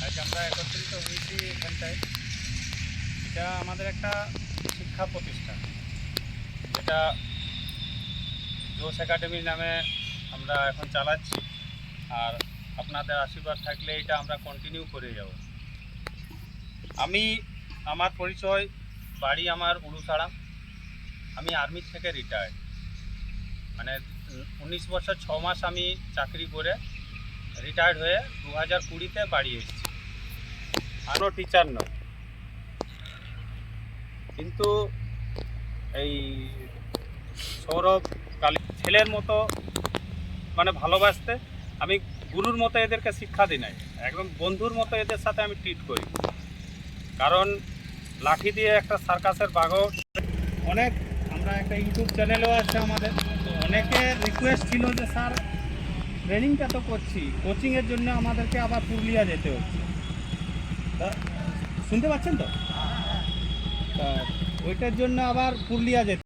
আজ আমরা একত্রিত হয়েছি এখানটায়। এটা আমাদের একটা শিক্ষা প্রতিষ্ঠান, যেটা জোশ একাডেমি নামে আমরা এখন চালাচ্ছি। আর আপনাদের আশীর্বাদ থাকলে এটা আমরা কন্টিনিউ করে যাব। আমার পরিচয়, বাড়ি আমার উড়ুসাড়াম। আমি আর্মি থেকে রিটায়ার্ড, মানে 19 বছর 6 মাস আমি চাকরি করে রিটায়ার্ড হয়ে 2020-তে বাড়ি এসেছি। আরও টিচার নয়, কিন্তু এই সৌরভ কালী ছেলের মতো মানে ভালোবাসতে, আমি গুরুর মতো এদেরকে শিক্ষা দিই নাই, একদম বন্ধুর মতো এদের সাথে আমি ট্রিট করি। কারণ লাঠি দিয়ে একটা সার্কাসের বাঘও অনেক, আমরা একটা ইউটিউব চ্যানেলও আছে আমাদের, তো অনেকের রিকোয়েস্ট ছিল যে স্যার ট্রেনিংটা তো করছি, কোচিংয়ের জন্য আমাদেরকে আবার পুরুলিয়া যেতে হচ্ছে। তা শুনতে পাচ্ছেন তো? তা ওইটার জন্য আবার পুরুলিয়া যেতে